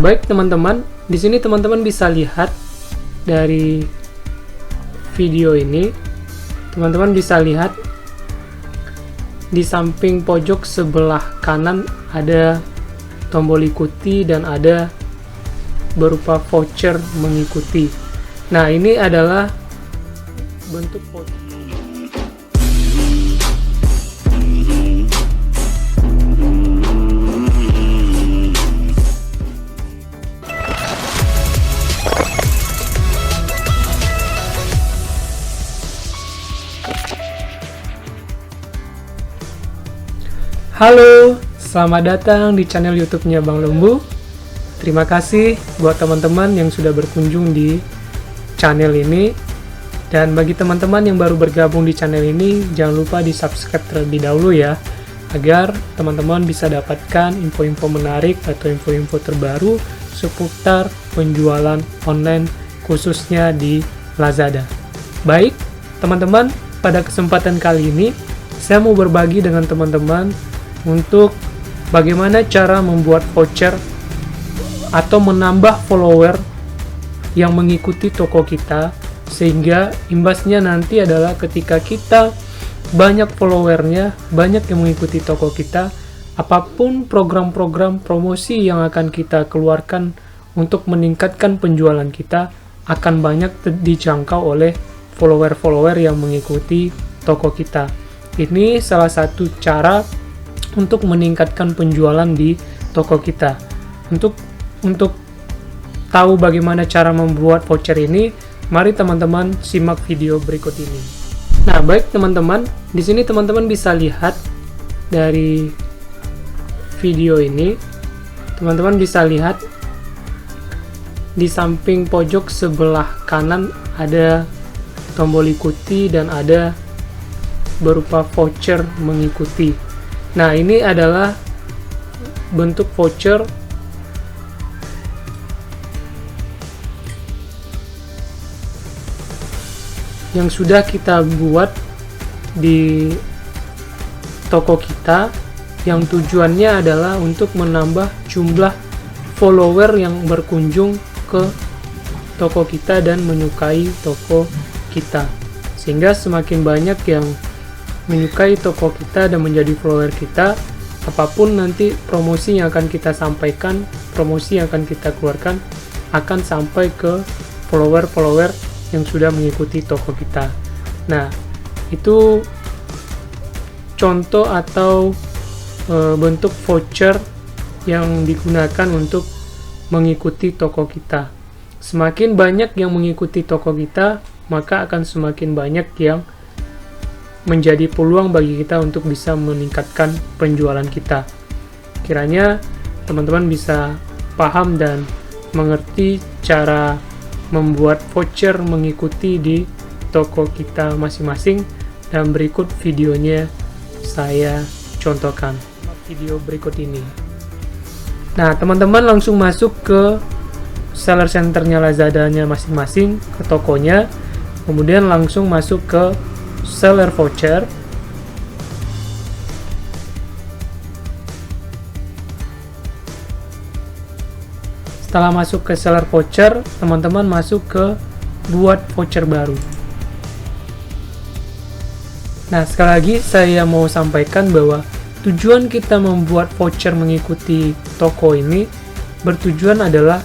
baik teman-teman, di sini teman-teman bisa lihat dari video ini, teman-teman bisa lihat di samping pojok sebelah kanan ada tombol ikuti dan ada berupa voucher mengikuti. Nah, ini adalah bentuk voucher. Halo, selamat datang di channel YouTube-nya Bang Lembu. Terima kasih buat teman-teman yang sudah berkunjung di channel ini. Dan bagi teman-teman yang baru bergabung di channel ini, jangan lupa di-subscribe terlebih dahulu ya, agar teman-teman bisa dapatkan info-info menarik atau info-info terbaru seputar penjualan online khususnya di Lazada. Baik, teman-teman, pada kesempatan kali ini saya mau berbagi dengan teman-teman untuk bagaimana cara membuat voucher atau menambah follower yang mengikuti toko kita, sehingga imbasnya nanti adalah ketika kita banyak followernya, banyak yang mengikuti toko kita, apapun program-program promosi yang akan kita keluarkan untuk meningkatkan penjualan kita akan banyak dijangkau oleh follower-follower yang mengikuti toko kita. Ini salah satu cara untuk meningkatkan penjualan di toko kita. Untuk tahu bagaimana cara membuat voucher ini, mari teman-teman simak video berikut ini. Nah, baik teman-teman, di sini teman-teman bisa lihat dari video ini, teman-teman bisa lihat di samping pojok sebelah kanan ada tombol ikuti dan ada berupa voucher mengikuti. Nah, ini adalah bentuk voucher yang sudah kita buat di toko kita, yang tujuannya adalah untuk menambah jumlah follower yang berkunjung ke toko kita dan menyukai toko kita, sehingga semakin banyak yang menyukai toko kita dan menjadi follower kita, apapun nanti promosi yang akan kita sampaikan, promosi yang akan kita keluarkan akan sampai ke follower-follower yang sudah mengikuti toko kita. Nah, itu contoh atau bentuk voucher yang digunakan untuk mengikuti toko kita. Semakin banyak yang mengikuti toko kita, maka akan semakin banyak yang menjadi peluang bagi kita untuk bisa meningkatkan penjualan kita. Kiranya teman-teman bisa paham dan mengerti cara membuat voucher mengikuti di toko kita masing-masing, dan berikut videonya saya contohkan video berikut ini. Nah, teman-teman langsung masuk ke seller centernya Lazadanya masing-masing, ke tokonya, kemudian langsung masuk ke seller voucher. Setelah masuk ke seller voucher, teman-teman masuk ke buat voucher baru. Nah, sekali lagi saya mau sampaikan bahwa tujuan kita membuat voucher mengikuti toko ini bertujuan adalah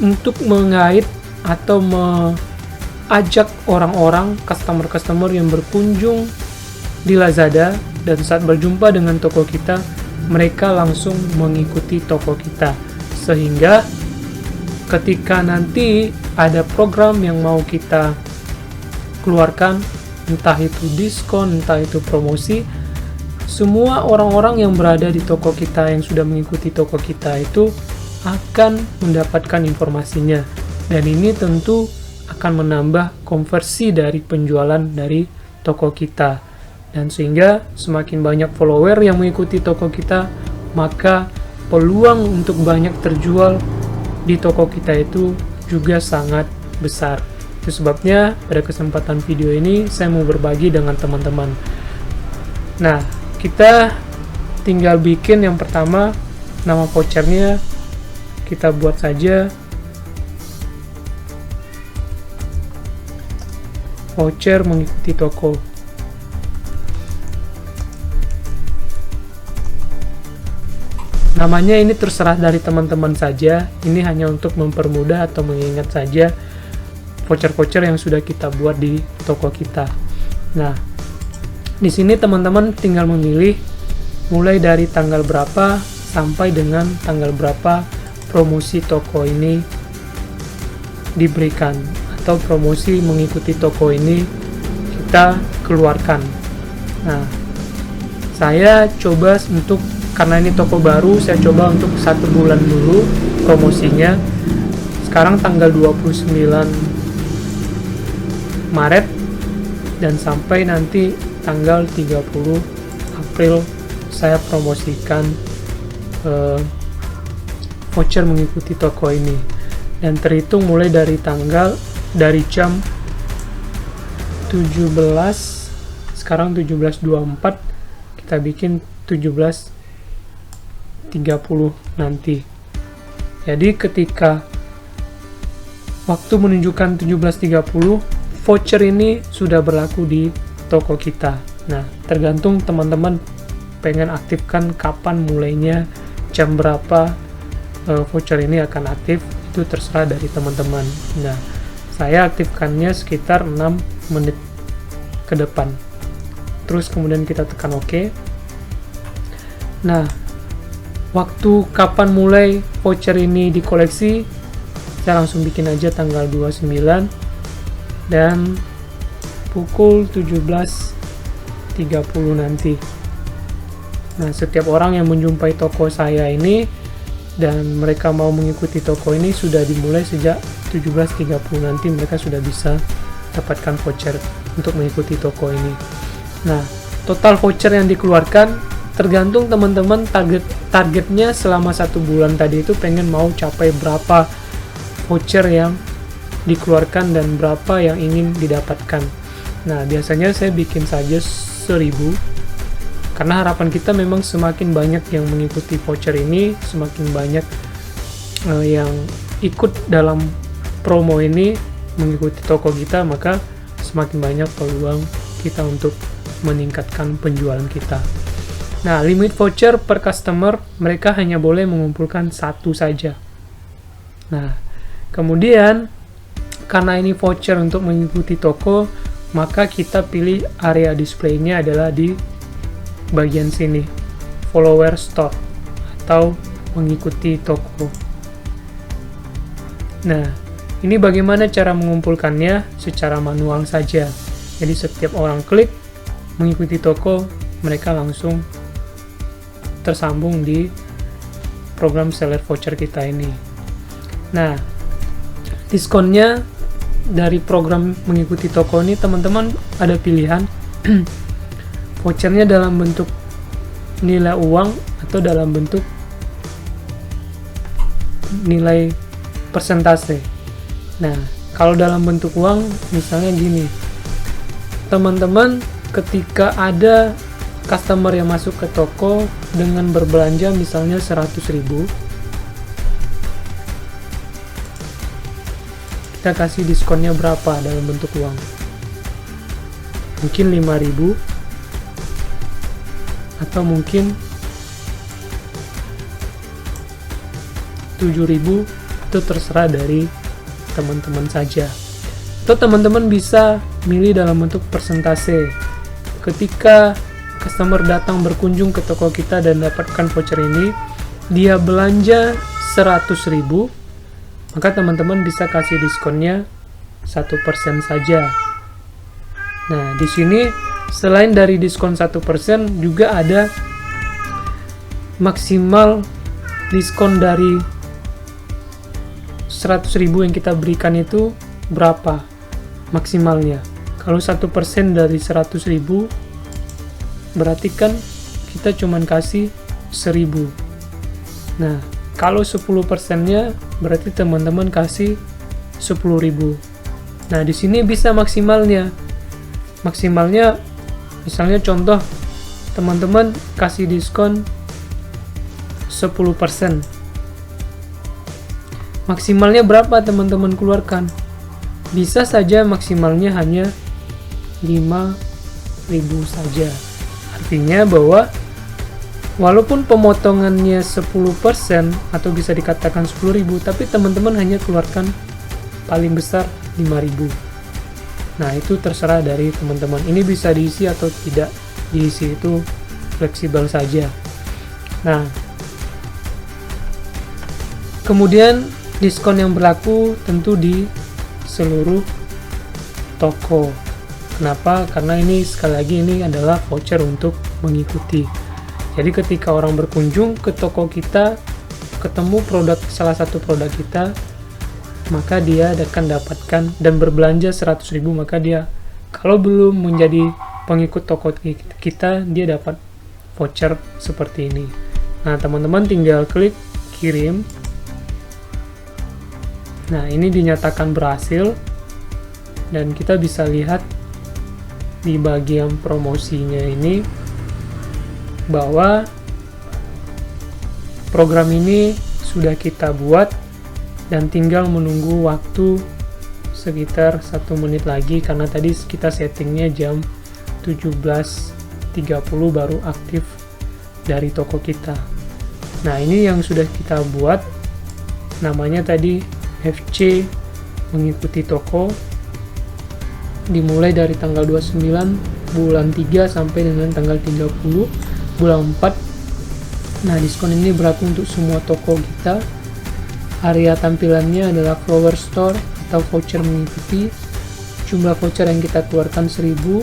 untuk mengait atau ajak orang-orang, customer-customer yang berkunjung di Lazada, dan saat berjumpa dengan toko kita, mereka langsung mengikuti toko kita, sehingga ketika nanti ada program yang mau kita keluarkan, entah itu diskon, entah itu promosi, semua orang-orang yang berada di toko kita, yang sudah mengikuti toko kita itu akan mendapatkan informasinya, dan ini tentu akan menambah konversi dari penjualan dari toko kita, dan sehingga semakin banyak follower yang mengikuti toko kita, maka peluang untuk banyak terjual di toko kita itu juga sangat besar. Itu sebabnya pada kesempatan video ini saya mau berbagi dengan teman-teman. Nah, kita tinggal bikin yang pertama, nama vouchernya kita buat saja voucher mengikuti toko. Namanya ini terserah dari teman-teman saja, ini hanya untuk mempermudah atau mengingat saja voucher-voucher yang sudah kita buat di toko kita. Nah, di sini teman-teman tinggal memilih mulai dari tanggal berapa sampai dengan tanggal berapa promosi toko ini diberikan, atau promosi mengikuti toko ini kita keluarkan. Nah, saya coba untuk, karena ini toko baru, saya coba untuk 1 bulan dulu promosinya. Sekarang tanggal 29 Maret dan sampai nanti tanggal 30 April saya promosikan voucher mengikuti toko ini, dan terhitung mulai dari jam 17, sekarang 17.24, kita bikin 17.30 nanti. Jadi ketika waktu menunjukkan 17.30, voucher ini sudah berlaku di toko kita. Nah, tergantung teman-teman pengen aktifkan kapan mulainya, jam berapa voucher ini akan aktif, itu terserah dari teman-teman. Nah, saya aktifkannya sekitar 6 menit ke depan. Terus kemudian kita tekan OK. Nah, waktu kapan mulai voucher ini dikoleksi, saya langsung bikin aja tanggal 29 dan pukul 17.30 nanti. Nah, setiap orang yang menjumpai toko saya ini dan mereka mau mengikuti toko ini sudah dimulai sejak 17.30 nanti, mereka sudah bisa dapatkan voucher untuk mengikuti toko ini. Nah, total voucher yang dikeluarkan tergantung teman-teman targetnya selama 1 bulan tadi itu pengen mau capai berapa voucher yang dikeluarkan dan berapa yang ingin didapatkan. Nah, biasanya saya bikin saja 1.000, karena harapan kita memang semakin banyak yang mengikuti voucher ini, semakin banyak yang ikut dalam promo ini mengikuti toko kita, maka semakin banyak peluang kita untuk meningkatkan penjualan kita. Nah, limit voucher per customer, mereka hanya boleh mengumpulkan 1 saja. Nah, kemudian karena ini voucher untuk mengikuti toko, maka kita pilih area display-nya adalah di bagian sini, follower store atau mengikuti toko. Nah, ini bagaimana cara mengumpulkannya? Secara manual saja. Jadi setiap orang klik mengikuti toko, mereka langsung tersambung di program seller voucher kita ini. Nah, diskonnya dari program mengikuti toko ini teman-teman ada pilihan vouchernya dalam bentuk nilai uang atau dalam bentuk nilai persentase. Nah, kalau dalam bentuk uang misalnya gini, teman-teman ketika ada customer yang masuk ke toko dengan berbelanja misalnya 100.000, kita kasih diskonnya berapa dalam bentuk uang? Mungkin 5.000 atau mungkin 7.000, itu terserah dari teman-teman saja. Atau teman-teman bisa milih dalam bentuk persentase. Ketika customer datang berkunjung ke toko kita dan dapatkan voucher ini, dia belanja 100.000, maka teman-teman bisa kasih diskonnya 1% saja. Nah, di sini selain dari diskon 1%, juga ada maksimal diskon dari 100.000 yang kita berikan itu berapa maksimalnya. Kalau 1% dari 100.000 berarti kan kita cuman kasih 1.000. Nah, kalau 10%-nya berarti teman-teman kasih 10.000. Nah, di sini bisa maksimalnya. Maksimalnya misalnya contoh teman-teman kasih diskon 10%. Maksimalnya berapa teman-teman keluarkan? Bisa saja maksimalnya hanya 5.000 saja. Artinya bahwa walaupun pemotongannya 10% atau bisa dikatakan 10.000, tapi teman-teman hanya keluarkan paling besar 5.000. Nah, itu terserah dari teman-teman. Ini bisa diisi atau tidak diisi, itu fleksibel saja. Nah, kemudian diskon yang berlaku tentu di seluruh toko. Kenapa? Karena ini sekali lagi ini adalah voucher untuk mengikuti. Jadi ketika orang berkunjung ke toko kita, ketemu salah satu produk kita, maka dia akan dapatkan dan berbelanja 100.000, maka dia kalau belum menjadi pengikut toko kita, dia dapat voucher seperti ini. Nah, teman-teman tinggal klik kirim. Nah, ini dinyatakan berhasil dan kita bisa lihat di bagian promosinya ini bahwa program ini sudah kita buat dan tinggal menunggu waktu sekitar 1 menit lagi, karena tadi kita settingnya jam 17.30 baru aktif dari toko kita. Nah, ini yang sudah kita buat, namanya tadi FC mengikuti toko, dimulai dari tanggal 29 bulan 3 sampai dengan tanggal 30 bulan 4. Nah, diskon ini berlaku untuk semua toko kita. Area tampilannya adalah flower store atau voucher mengikuti. Jumlah voucher yang kita keluarkan 1.000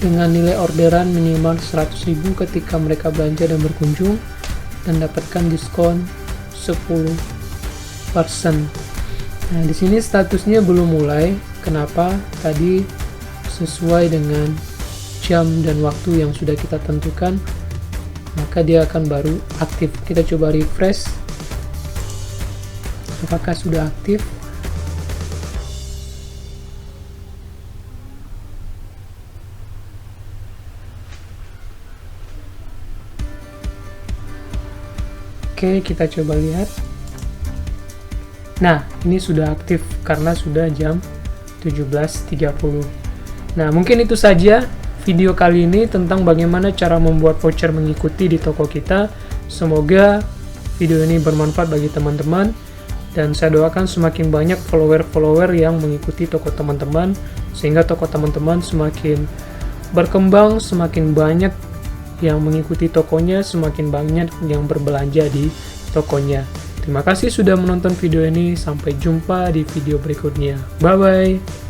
dengan nilai orderan minimal 100.000 ketika mereka belanja dan berkunjung, dan dapatkan diskon 10%. Nah, di sini statusnya belum mulai. Kenapa? Tadi sesuai dengan jam dan waktu yang sudah kita tentukan, maka dia akan baru aktif. Kita coba refresh. Apakah sudah aktif? Oke, kita coba lihat. Nah, ini sudah aktif karena sudah jam 17.30. Nah, mungkin itu saja video kali ini tentang bagaimana cara membuat voucher mengikuti di toko kita. Semoga video ini bermanfaat bagi teman-teman, dan saya doakan semakin banyak follower-follower yang mengikuti toko teman-teman, sehingga toko teman-teman semakin berkembang, semakin banyak yang mengikuti tokonya, semakin banyak yang berbelanja di tokonya. Terima kasih sudah menonton video ini, sampai jumpa di video berikutnya. Bye bye.